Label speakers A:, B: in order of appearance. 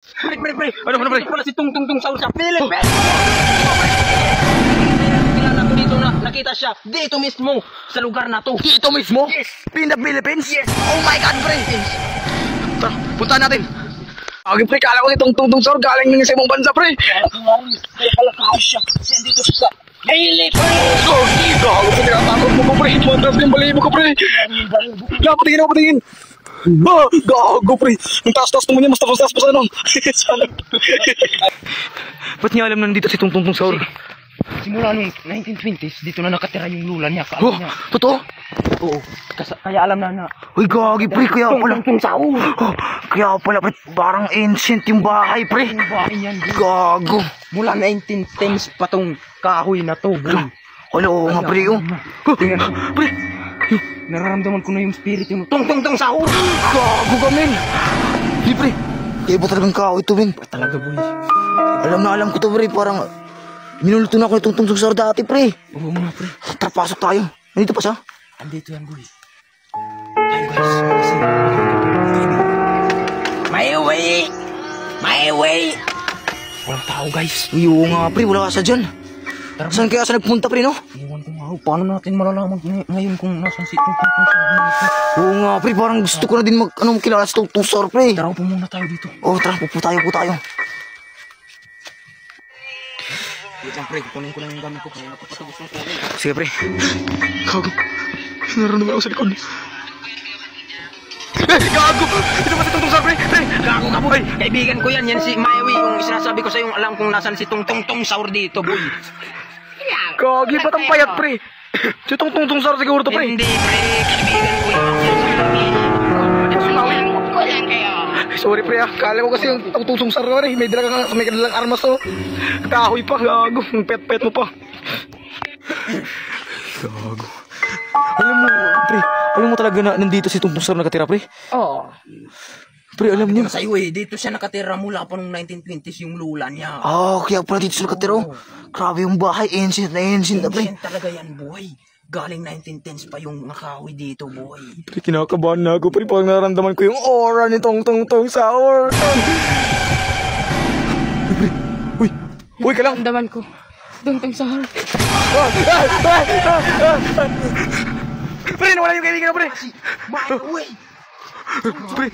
A: Pre.
B: Ano, pre?
A: Wala si Tung Saur sa Philippines. Kilala ko dito na nakita siya dito mismo sa lugar na to.
B: Dito mismo?
A: Yes.
B: In the Philippines?
A: Yes.
B: Oh my God, pre! Tara, puntahan natin. Okay, pre, kala ko si Tung Saur galing ng sa ibang bansa, pre.
A: Kaya pala ka siya. Siya dito sa Philippines.
B: Oh, gago, pre, nakatakot mo ko, pre. Matras yung balibo ko, pre. Patingin. Ah, gago, pre. Ang taas-taas naman yan, mas taas-taas pa sa ano. Ba't niya alam na nandito si Tung Saur?
A: Simula nung 1920s, dito na nakatira yung lula niya.
B: Oh, totoo?
A: Oo. Kaya alam na.
B: Uy, gagi, pre, kaya pala.
A: Tung Saur.
B: Oh, kaya pala, pre, parang ancient yung bahay, pre.
A: Yung bahay niyan.
B: Gago.
A: Mula 1910s pa tong kahoy na to, boy.
B: Ano nga, pre, oh.
A: Tingnan mo.
B: Pre,
A: Nararamdaman ko na yung spirit yung Tung Saur.
B: gago ka, men. Di, pre, kaya ba talagang kahoy ito, men?
A: Talaga, boy.
B: Alam ko to, pre, parang minuluto na ako ni Tung Saur dati, pre.
A: Oo nga, pre.
B: Tara, pasok tayo. Nandito pa siya?
A: Andito yan, boy. Tayo, guys. Kasi, My way! Walang tao, guys.
B: Uy, oo nga, pre, wala ka siya dyan. Saan kaya siya nagpunta, pre, no?
A: Iwan ko nga. Paano natin malalaman ngayon kung nasan si Tung Saur?
B: Oo nga, pre, parang gusto ko na din makilala si Tung Saur, pre.
A: Tara, upo muna tayo dito.
B: Oh, tara, po tayo.
A: Wait lang, pre. Kukunin ko lang yung gamit ko. Kaya napapatagos ng tubig.
B: Sige, pre. Gago. Nararamdaman ako sa likod. Gago! Ito ba si Tung Saur, pre?
A: Gago ka, boy. Kaibigan ko yan. Yan si Mayawi. Yung sinasabi ko sa yung alam kung nasan si Tung Saur dito, boy.
B: Gagi, ba't ang payat, pre? Si Tung Saur siguro to, pre.
A: Hindi, pre. Kaibigan ko yan.
B: Sorry, pre, kala ko kasi yung Tung Saur, pre. May dalang armas, oh. Kahoy pa, gago. Yung pet mo pa. Gago. Alam mo talaga na nandito si Tung Saur nakatira, pre?
A: Oo.
B: Pre, alam niyo.
A: Sa iyo dito siya nakatira mula pa nung 1920s yung lula niya.
B: Kaya pala dito siya nakatira, oh. Grabe yung bahay, ancient na, pre.
A: Ancient talaga yan, boy. Galing 1910s pa yung nakahoy dito, boy.
B: Pre, kinakabahan na ako, pre. Parang nararamdaman ko yung aura ni Tung Saur. Uy, ka lang.
A: Nararamdaman ko. Tung Saur.
B: Pre, nawala yung kaibigan, pre.
A: My way.
B: Pre.